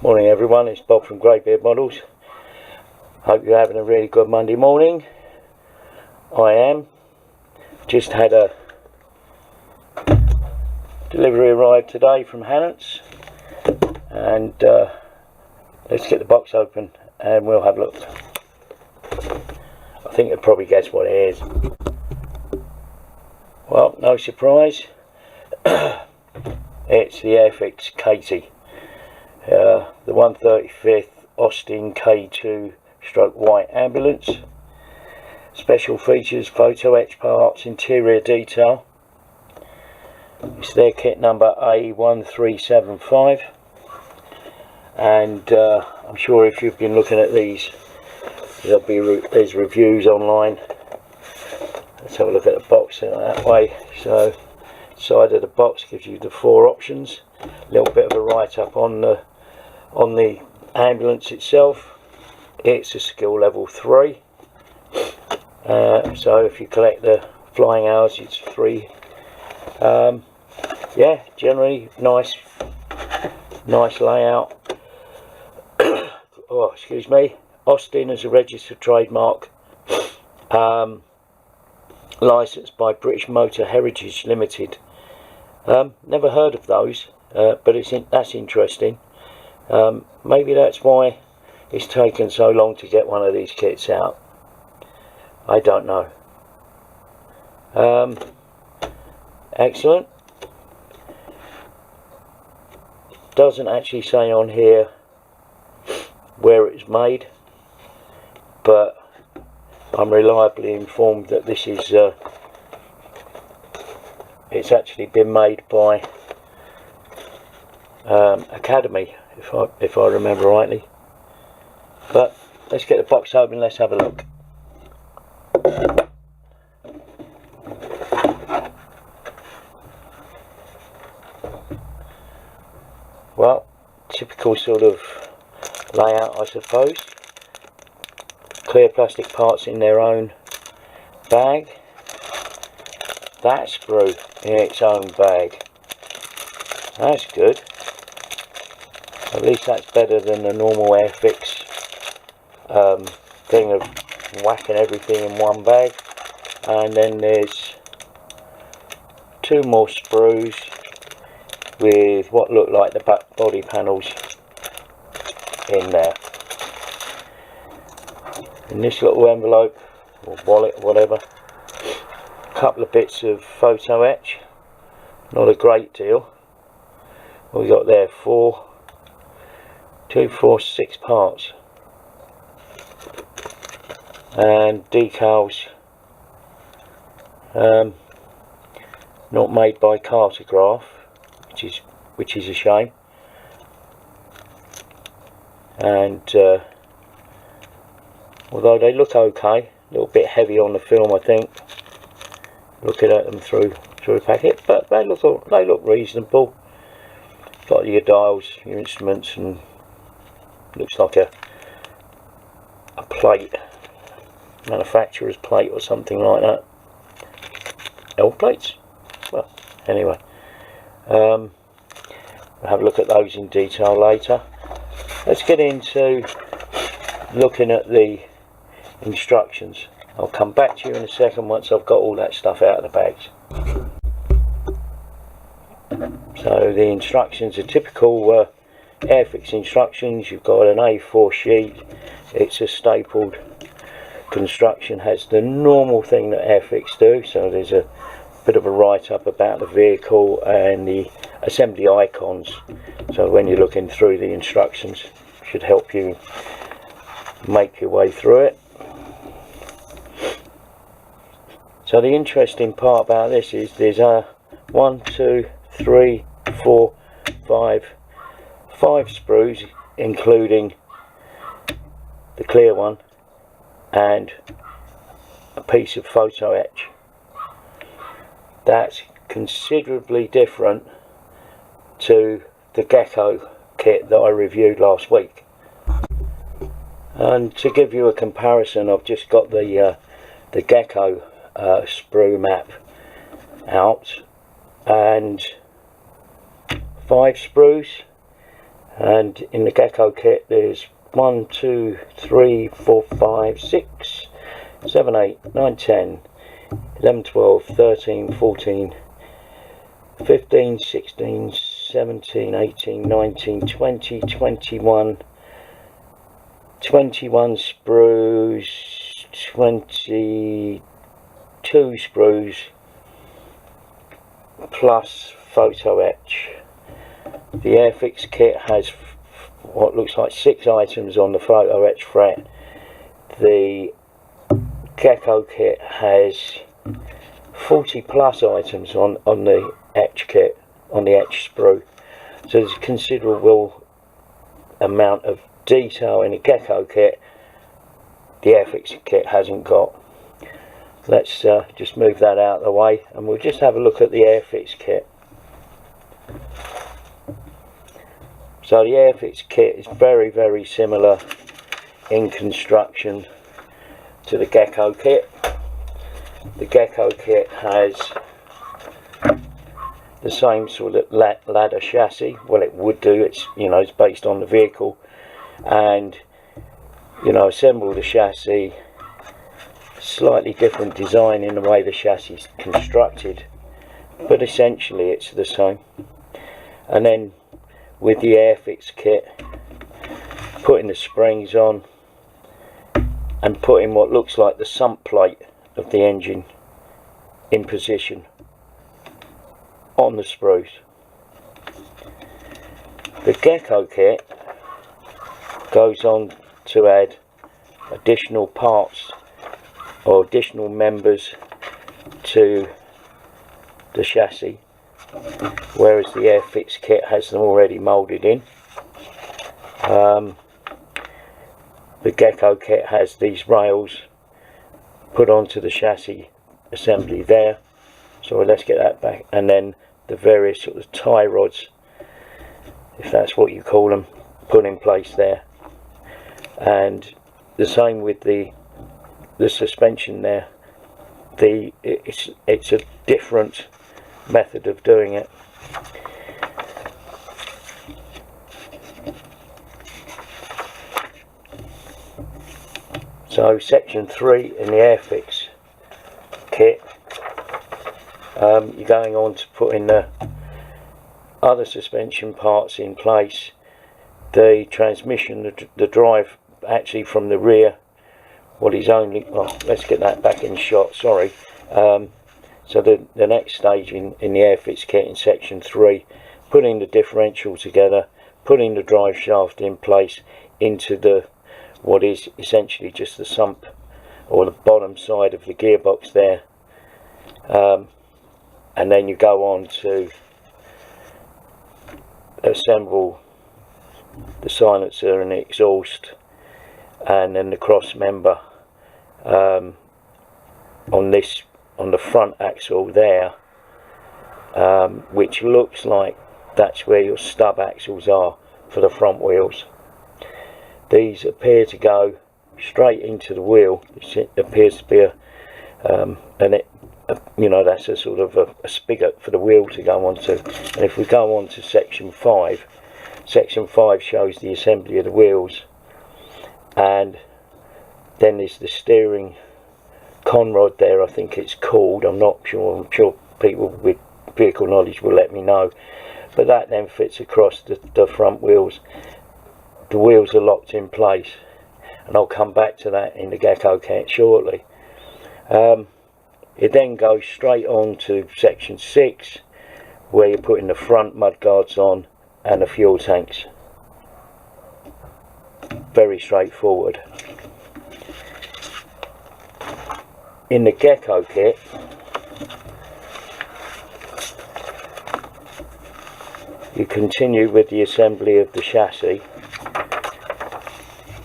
Morning everyone, it's Bob from Greybeard Models. Hope you're having a really good Monday morning. I am. Just had a delivery arrive today from Hannants, and let's get the box open and we'll have a look. I think you'll probably guess what it is. Well, no surprise. It's the Airfix Katie. The 135th Austin K2 stroke white ambulance. Special features: photo etch parts, interior detail. It's their kit number A1375, and I'm sure if you've been looking at these, there's reviews online. Let's have a look at the box that way. So side of the box gives you the 4 options, a little bit of a write-up on the ambulance itself. It's a skill level 3, so if you collect the flying hours, it's 3. Yeah, generally nice layout. Oh, excuse me. Austin is a registered trademark, licensed by British Motor Heritage Limited. Never heard of those, but that's interesting. Maybe that's why it's taken so long to get one of these kits out. I don't know. Excellent. Doesn't actually say on here where it's made, but I'm reliably informed that this is it's actually been made by Academy, if I remember rightly. But let's get the box open, let's have a look. Well, typical sort of layout, I suppose. Clear plastic parts in their own bag. That sprue in its own bag. That's good. At least that's better than the normal Airfix thing of whacking everything in one bag. And then there's 2 more sprues with what look like the back body panels in there. In this little envelope or wallet, whatever, a couple of bits of photo etch, not a great deal. We got there 6 parts, and decals, not made by Cartograph, which is a shame. And although they look okay, a little bit heavy on the film, I think, looking at them through the packet, but they look reasonable. Got your dials, your instruments, and looks like a plate, manufacturer's plate or something like that. L plates. Well, anyway, we'll have a look at those in detail later. Let's get into looking at the instructions. I'll come back to you in a second once I've got all that stuff out of the bags. So the instructions are typical Airfix instructions. You've got an A4 sheet. It's a stapled construction, has the normal thing that Airfix do. So there's a bit of a write-up about the vehicle and the assembly icons. So when you're looking through the instructions, it should help you make your way through it. So the interesting part about this is there's 1, 2, 3, 4, 5 sprues, including the clear one and a piece of photo etch. That's considerably different to the Gecko Kit that I reviewed last week. And to give you a comparison, I've just got the Gecko sprue map out, and 5 sprues And in the Gecko Kit there's 1, 2, 3, 4, 5, 6, 7, 8, 9, 10, 11, 12, 13, 14, 15, 16, 17, 18, 19, 20, 21, 21 sprues, 22 sprues plus photo etch. The Airfix kit has what looks like 6 items on the photo etch fret. The Gecko Kit has 40 plus items on the etch kit, on the etch sprue. So there's a considerable amount of detail in the Gecko Kit the Airfix kit hasn't got. Let's just move that out of the way and we'll just have a look at the Airfix kit. So the Airfix kit is very similar in construction to the Gecko Kit. The Gecko Kit has the same sort of ladder chassis. Well, it would do. It's, you know, it's based on the vehicle, and you know, assemble the chassis. Slightly different design in the way the chassis is constructed, but essentially it's the same. And then with the Airfix kit, putting the springs on and putting what looks like the sump plate of the engine in position on the sprues. The Gecko Kit goes on to add additional parts or additional members to the chassis, whereas the Airfix kit has them already moulded in. The Gecko Kit has these rails put onto the chassis assembly there, so let's get that back, and then the various sort of tie rods, if that's what you call them, put in place there. And the same with the suspension there. It's a different method of doing it. So section 3 in the Airfix kit, you're going on to put in the other suspension parts in place. The transmission, the drive actually from the rear, what is only, oh, let's get that back in shot, sorry. So the next stage in the Airfix kit in section 3, putting the differential together, putting the drive shaft in place into the what is essentially just the sump or the bottom side of the gearbox there, and then you go on to assemble the silencer and the exhaust, and then the cross member on the front axle there, which looks like that's where your stub axles are for the front wheels. These appear to go straight into the wheel. It appears to be you know, that's a sort of a spigot for the wheel to go onto. And if we go on to section 5, section 5 shows the assembly of the wheels, and then there's the steering conrod there, I think it's called, I'm not sure. I'm sure people with vehicle knowledge will let me know, but that then fits across the front wheels. The wheels are locked in place, and I'll come back to that in the Gecko Kit shortly. It then goes straight on to section 6, where you're putting the front mudguards on and the fuel tanks. Very straightforward. In the Gecko Kit, you continue with the assembly of the chassis.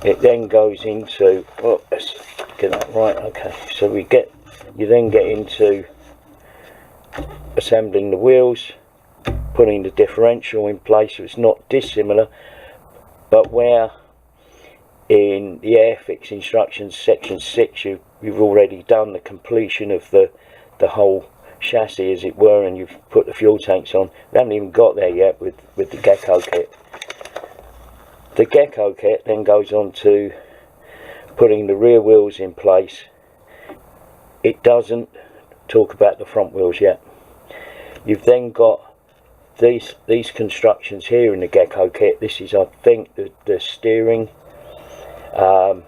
It then goes into, oh, let's get that right, okay, so you then get into assembling the wheels, putting the differential in place, so it's not dissimilar, but where in the Airfix instructions section 6 you've already done the completion of the whole chassis, as it were, and you've put the fuel tanks on. We haven't even got there yet with the Gecko Kit. The Gecko Kit then goes on to putting the rear wheels in place. It doesn't talk about the front wheels yet. You've then got these constructions here in the Gecko Kit. This is, I think, the steering, and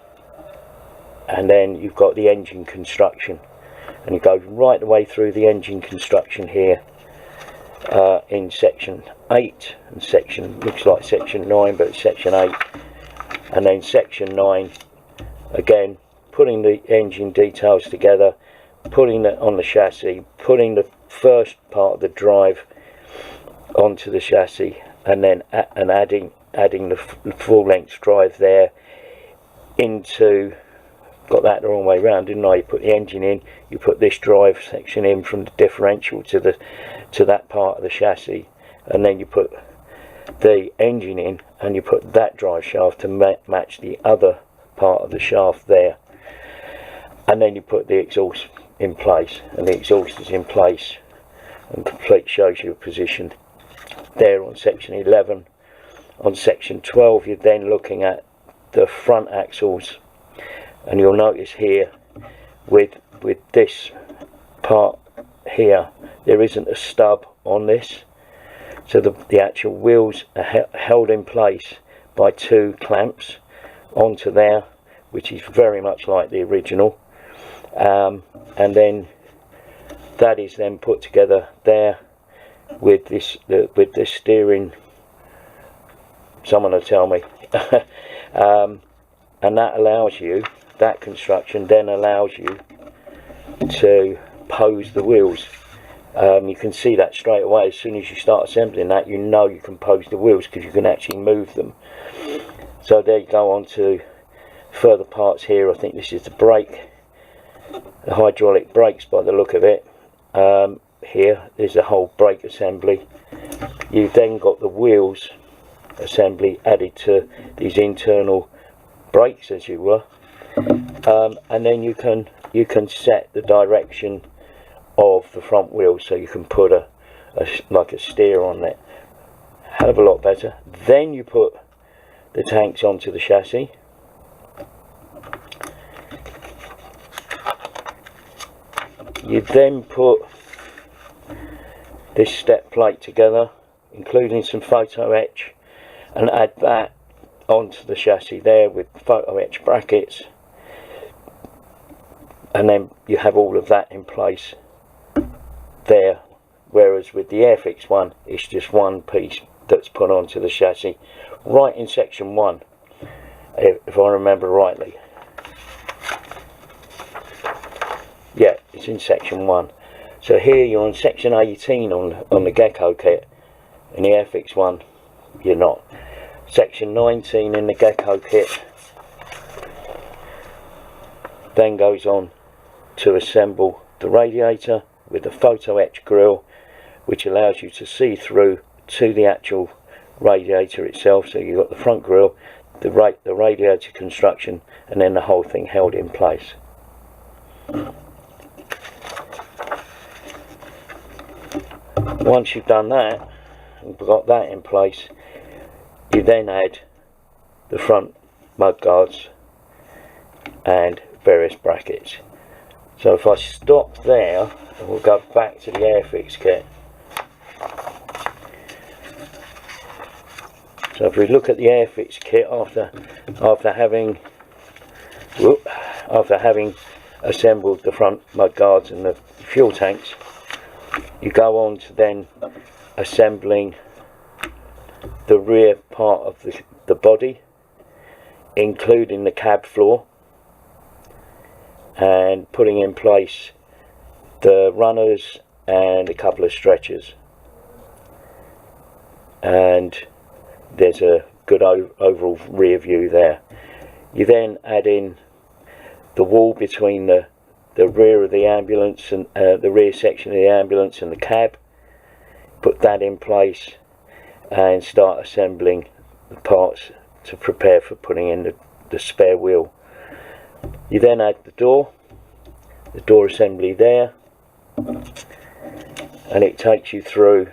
then you've got the engine construction, and it goes right the way through the engine construction here, in section 8 and section, looks like section 9, but it's section 8, and then section 9 again, putting the engine details together, putting it on the chassis, putting the first part of the drive onto the chassis, and then adding the full length drive there into, got that the wrong way round, didn't I? You put the engine in, you put this drive section in from the differential to that part of the chassis, and then you put the engine in and you put that drive shaft to match the other part of the shaft there, and then you put the exhaust in place, and the exhaust is in place and complete, shows you a position there on section 11. On section 12 you're then looking at the front axles, and you'll notice here with this part here there isn't a stub on this, so the actual wheels are held in place by 2 clamps onto there, which is very much like the original, and then that is then put together there with this with the steering, someone will tell me, and that allows you, that construction then allows you to pose the wheels. You can see that straight away as soon as you start assembling that. You know you can pose the wheels because you can actually move them. So there you go on to further parts here. I think this is the brake, the hydraulic brakes by the look of it. Here is a whole brake assembly. You've then got the wheels assembly added to these internal brakes, as you were, and then you can set the direction of the front wheels, so you can put like a steer on it. Hell of a lot better. Then you put the tanks onto the chassis. You then put this step plate together, including some photo etch, and add that onto the chassis there with photo etch brackets, and then you have all of that in place there, whereas with the Airfix one it's just one piece that's put onto the chassis right in section 1, if I remember rightly. Yeah, it's in section 1. So here you're on section 18 on the Gecko Kit. In the Airfix one you're not. Section 19 in the Gecko Kit then goes on to assemble the radiator with the photo etch grille, which allows you to see through to the actual radiator itself. So you've got the front grille, the radiator construction, and then the whole thing held in place. Once you've done that and got that in place, you then add the front mud guards and various brackets. So if I stop there, and we'll go back to the Airfix kit. So if we look at the Airfix kit, after having assembled the front mud guards and the fuel tanks, you go on to then assembling the rear part of the body, including the cab floor, and putting in place the runners and a couple of stretchers, and there's a good overall rear view there. You then add in the wall between the rear of the ambulance and the rear section of the ambulance and the cab, put that in place and start assembling the parts to prepare for putting in the spare wheel. You then add the door assembly there, and it takes you through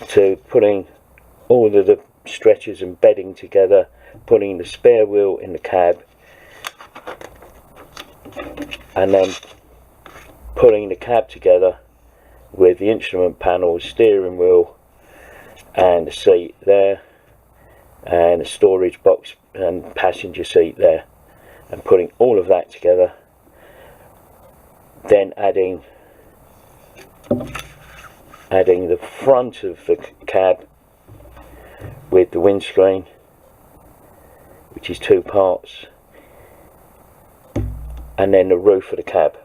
to putting all of stretchers and bedding together, putting the spare wheel in the cab, and then putting the cab together with the instrument panel, steering wheel and the seat there, and the storage box and passenger seat there, and putting all of that together, then adding the front of the cab with the windscreen, which is 2 parts, and then the roof of the cab.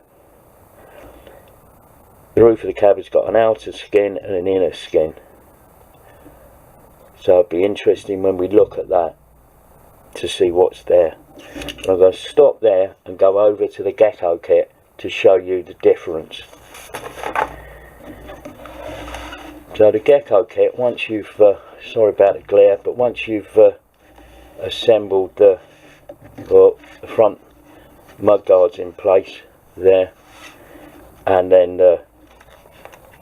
The roof of the cab has got an outer skin and an inner skin, so it'd be interesting when we look at that to see what's there. I'm going to stop there and go over to the Gecko Kit to show you the difference. So the Gecko Kit, once you've sorry about the glare, but once you've assembled the front mudguards in place there, and then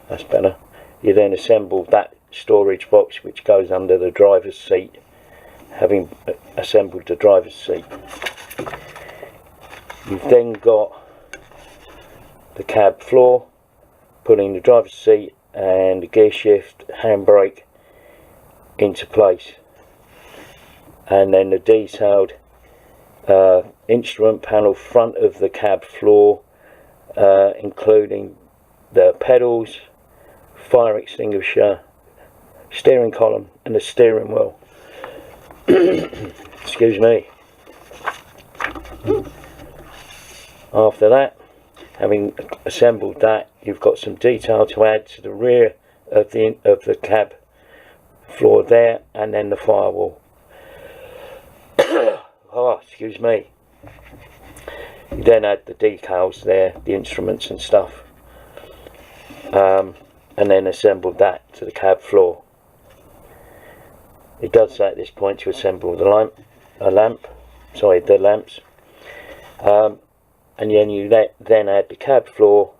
that's better, you then assemble that storage box which goes under the driver's seat. Having assembled the driver's seat, you've then got the cab floor, putting the driver's seat and the gear shift, handbrake into place, and then the detailed instrument panel front of the cab floor, including the pedals, fire extinguisher, steering column and the steering wheel. Excuse me. After that, having assembled that, you've got some detail to add to the rear of the cab floor there, and then the firewall. Oh, excuse me. You then add the decals there, the instruments and stuff, and then assemble that to the cab floor. It does say at this point to assemble the lamps, and then you then add the cab floor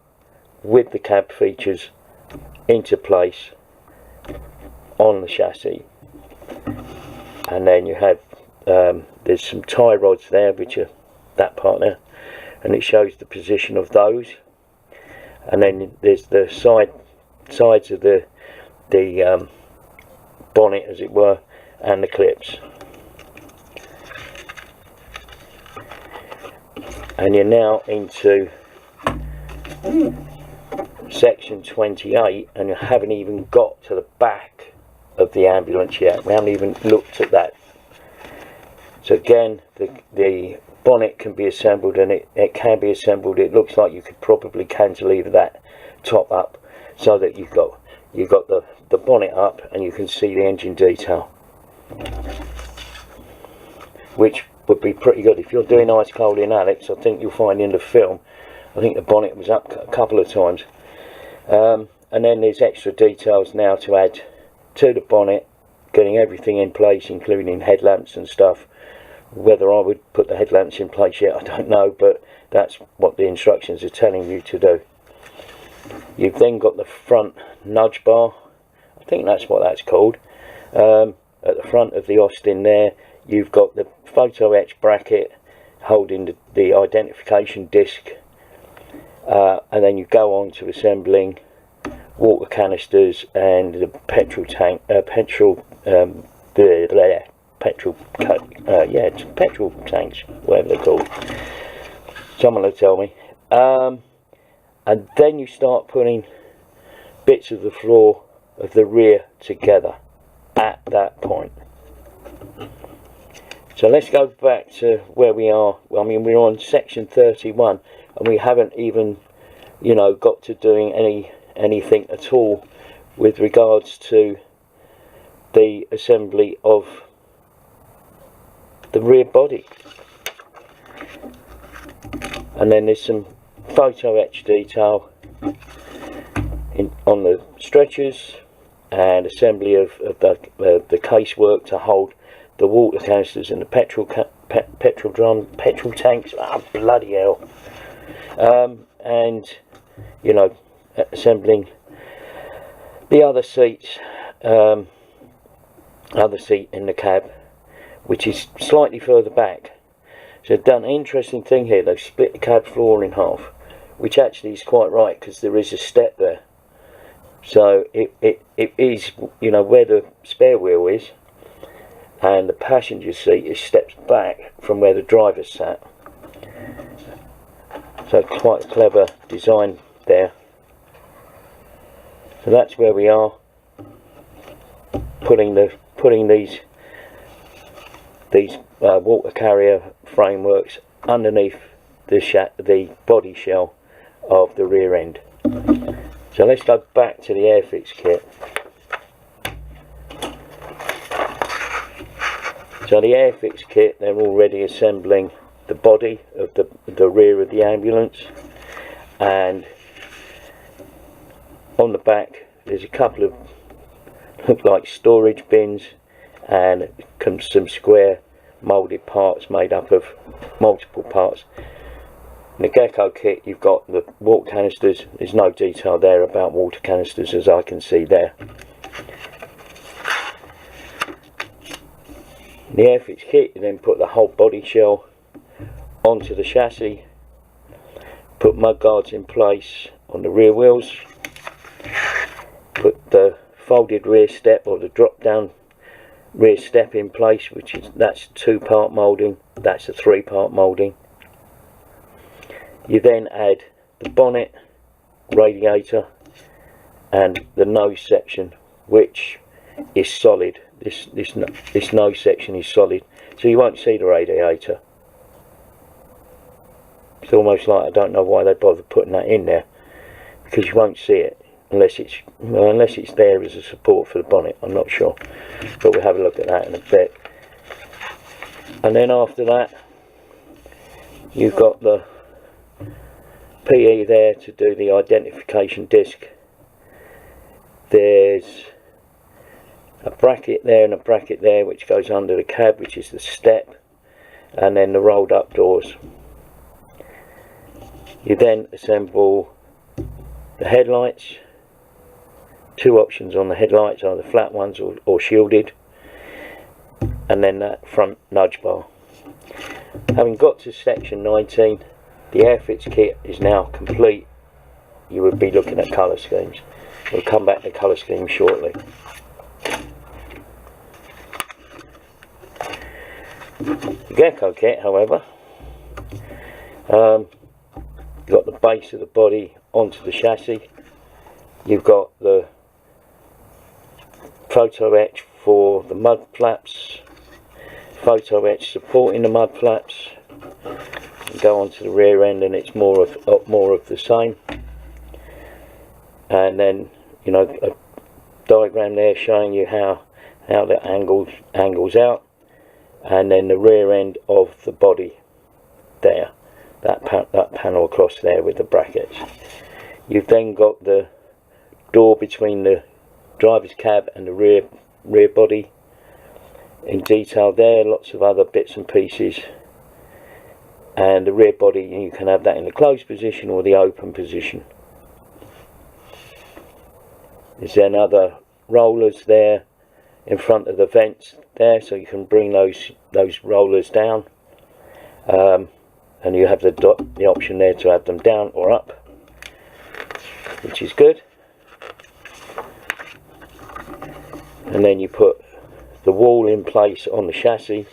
with the cab features into place on the chassis, and then you have there's some tie rods there, which are that part there, and it shows the position of those, and then there's the sides of the bonnet, as it were, and the clips. And you're now into section 28, and you haven't even got to the back of the ambulance yet. We haven't even looked at that. So again, the bonnet can be assembled, and it can be assembled. It looks like you could probably cantilever that top up so that you've got the bonnet up and you can see the engine detail, which would be pretty good if you're doing ice cold in Alex. I think you'll find in the film, I think the bonnet was up a couple of times, and then there's extra details now to add to the bonnet, getting everything in place, including headlamps and stuff. Whether I would put the headlamps in place yet, I don't know, but that's what the instructions are telling you to do. You've then got the front nudge bar, I think that's what that's called, at the front of the Austin there. You've got the photo etch bracket holding the identification disc, and then you go on to assembling water canisters and the petrol tank, petrol tanks, whatever they're called. Someone will tell me. And then you start putting bits of the floor of the rear together at that point. So let's go back to where we are. I mean, we're on section 31, and we haven't even, you know, got to doing anything at all with regards to the assembly of the rear body. And then there's some photo etch detail on the stretchers, and assembly of the casework to hold the water canisters and the petrol tanks. Ah, bloody hell. And you know, assembling the other seats, other seat in the cab, which is slightly further back. So they've done an interesting thing here. They've split the cab floor in half, which actually is quite right, because there is a step there. So it is, you know, where the spare wheel is, and the passenger seat is steps back from where the driver sat. So quite a clever design there. So that's where we are, putting these water carrier frameworks underneath the body shell of the rear end. So let's go back to the Airfix kit. So the Airfix kit, they're already assembling the body of the rear of the ambulance, and on the back there's a couple of look like storage bins and some square moulded parts made up of multiple parts. In the Gecko kit you've got the water canisters. There's no detail there about water canisters as I can see there. In the Airfix kit you then put the whole body shell onto the chassis, put mud guards in place on the rear wheels, put the folded rear step or the drop down rear step in place, that's 2-part moulding, that's a 3-part moulding. You then add the bonnet, radiator and the nose section, which is solid. This nose section is solid, so you won't see the radiator. It's almost like I don't know why they bother putting that in there, because you won't see it unless it's there as a support for the bonnet. I'm not sure, but we'll have a look at that in a bit. And then after that you've got the PE there to do the identification disc. There's a bracket there and a bracket there which goes under the cab, which is the step, and then the rolled up doors. You then assemble the headlights. 2 options on the headlights, either flat ones or shielded, and then that front nudge bar. Having got to section 19, the Airfix kit is now complete. You would be looking at colour schemes. We'll come back to colour schemes shortly. The Gecko kit, however, you've got the base of the body onto the chassis. You've got the photo etch for the mud flaps, photo etch supporting the mud flaps. You go onto the rear end and it's more of the same. And then, you know, a diagram there showing you how that angles out, and then the rear end of the body there, that panel across there with the brackets. You've then got the door between the driver's cab and the rear body in detail there, lots of other bits and pieces. And the rear body, you can have that in the closed position or the open position. There's then other rollers there in front of the vents there, so you can bring those rollers down, and you have the option there to have them down or up, which is good. And then you put the wall in place on the chassis.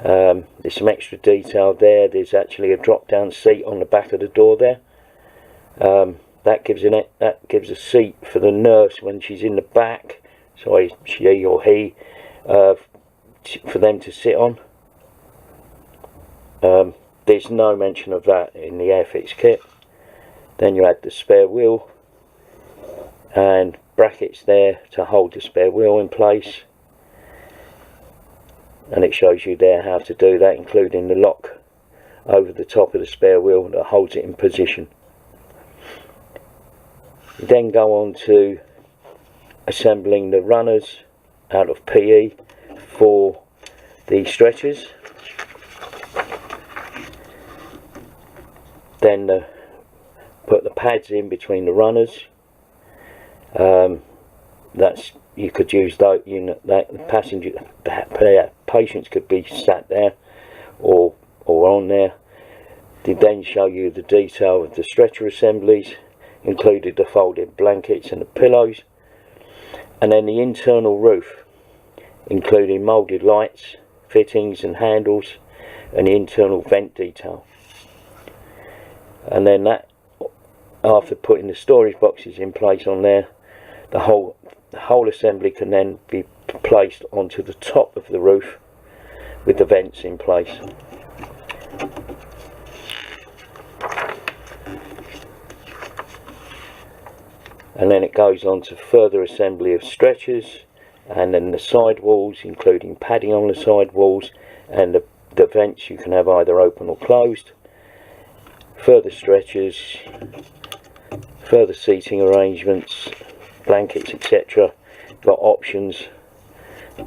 There's some extra detail there. There's actually a drop down seat on the back of the door there. That gives a seat for the nurse when she's in the back, so she or he, for them to sit on. There's no mention of that in the Airfix kit. Then you add the spare wheel and brackets there to hold the spare wheel in place, and it shows you there how to do that, including the lock over the top of the spare wheel that holds it in position. You then go on to assembling the runners out of PE for the stretchers. Then put the pads in between the runners. that's, you could use that, you know, that the patients could be sat there or on there. They then show you the detail of the stretcher assemblies, including the folded blankets and the pillows, and then the internal roof, including moulded lights, fittings and handles, and the internal vent detail. And then that, after putting the storage boxes in place on there, the whole assembly can then be placed onto the top of the roof with the vents in place. And then it goes on to further assembly of stretchers, and then the side walls, including padding on the side walls, and the vents you can have either open or closed. Further stretchers, further seating arrangements, blankets, etc. Got options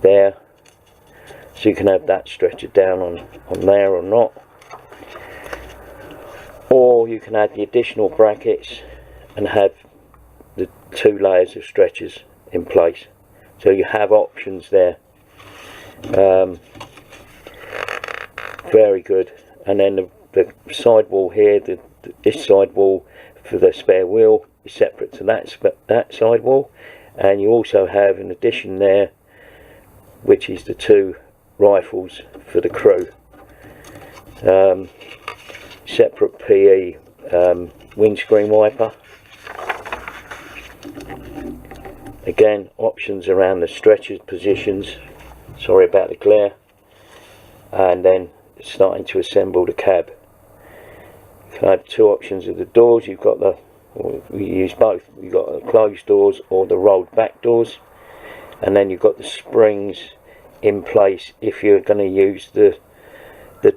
there, so you can have that stretcher down on there or not, or you can add the additional brackets and have the 2 layers of stretchers in place. So you have options there. Very good. And then the side wall here, this side wall for the spare wheel is separate to that side wall, and you also have an addition there, which is the 2 rifles for the crew. Separate PE windscreen wiper. Again, options around the stretcher positions. Sorry about the glare. And then starting to assemble the cab. You can have 2 options of the doors. You've got we use both. You've got the closed doors or the rolled back doors, and then you've got the springs in place if you're going to use the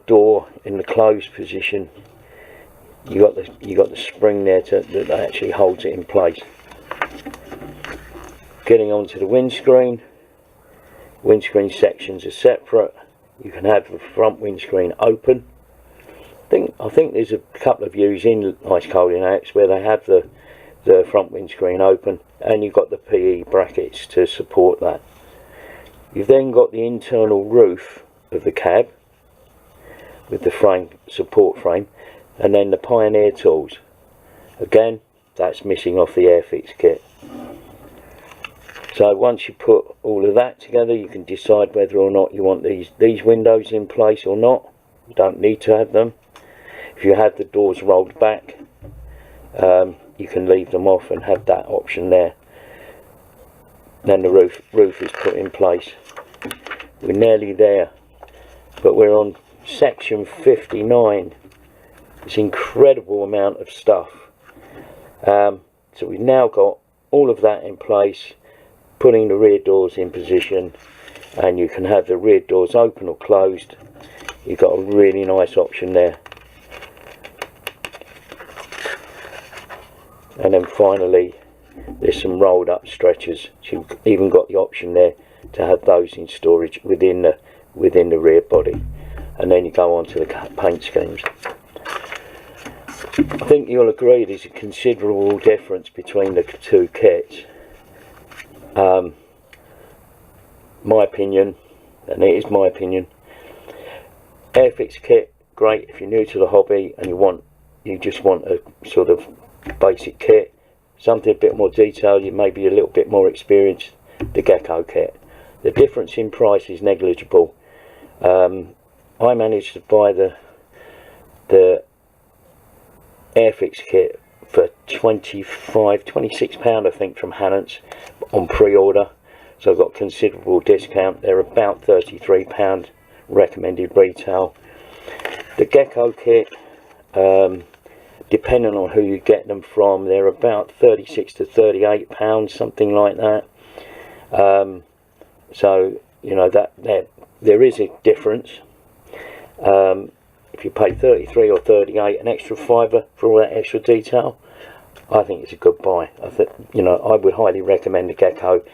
door in the closed position. You got the spring there that actually holds it in place. Getting onto the windscreen sections are separate. You can have the front windscreen open. I think there's a couple of views in Ice Cold in Axe where they have the front windscreen open, and you've got the PE brackets to support that. You've then got the internal roof of the cab with the frame, support frame, and then the Pioneer tools. Again, that's missing off the Airfix kit. So once you put all of that together, you can decide whether or not you want these windows in place or not. You don't need to have them. If you have the doors rolled back, you can leave them off and have that option there. Then the roof is put in place. We're nearly there, but we're on section 59. It's an incredible amount of stuff. So we've now got all of that in place, putting the rear doors in position, and you can have the rear doors open or closed. You've got a really nice option there. And then finally, there's some rolled up stretchers. So you've even got the option there to have those in storage within the rear body. And then you go on to the paint schemes. I think you'll agree there's a considerable difference between the 2 kits. My opinion, and it is my opinion, Airfix kit, great if you're new to the hobby and you just want a sort of basic kit, something a bit more detailed, you may be a little bit more experienced, the Gecko kit. The difference in price is negligible. I managed to buy the Airfix kit for £26 I think from Hannants on pre-order, so I've got considerable discount. They're about £33 recommended retail. The Gecko kit, depending on who you get them from, they're about £36 to £38, something like that. So you know that there is a difference. If you pay 33 or 38, an extra fiver for all that extra detail, I think it's a good buy. I think, you know, I would highly recommend the Gecko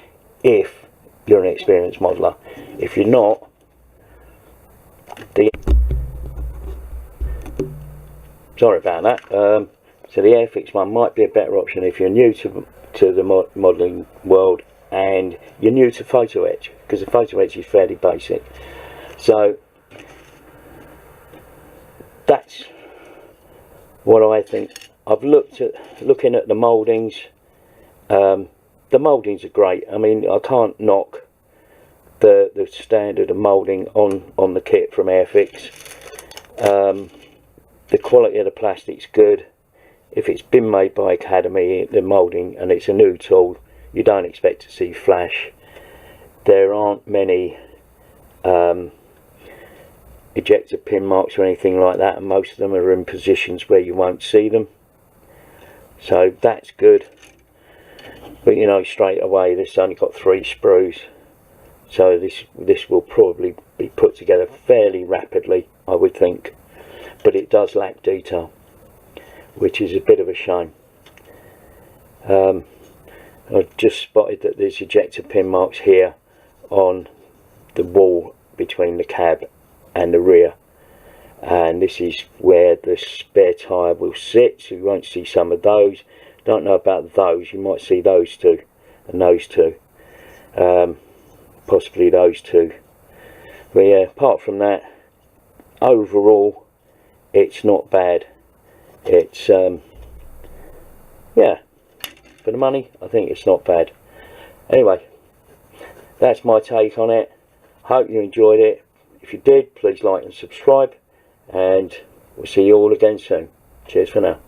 if you're an experienced modeler. If you're not, sorry about that. So the Airfix one might be a better option if you're new to the modelling world and you're new to photo etch, because the photo etch is fairly basic. So that's what I think. I've looking at the mouldings. The mouldings are great. I mean, I can't knock the standard of moulding on the kit from Airfix. The quality of the plastic's good. If it's been made by Academy, the moulding, and it's a new tool, you don't expect to see flash. There aren't many ejector pin marks or anything like that, and most of them are in positions where you won't see them, so that's good. But you know, straight away this only got 3 sprues, so this will probably be put together fairly rapidly, I would think, but it does lack detail, which is a bit of a shame. I've just spotted that there's ejector pin marks here on the wall between the cab and the rear, and this is where the spare tyre will sit, so you won't see some of those. Don't know about those, you might see those two and those two, possibly those two, but yeah, apart from that, overall it's not bad. It's yeah, for the money I think it's not bad. Anyway, that's my take on it. Hope you enjoyed it. If you did, please like and subscribe, and we'll see you all again soon. Cheers for now.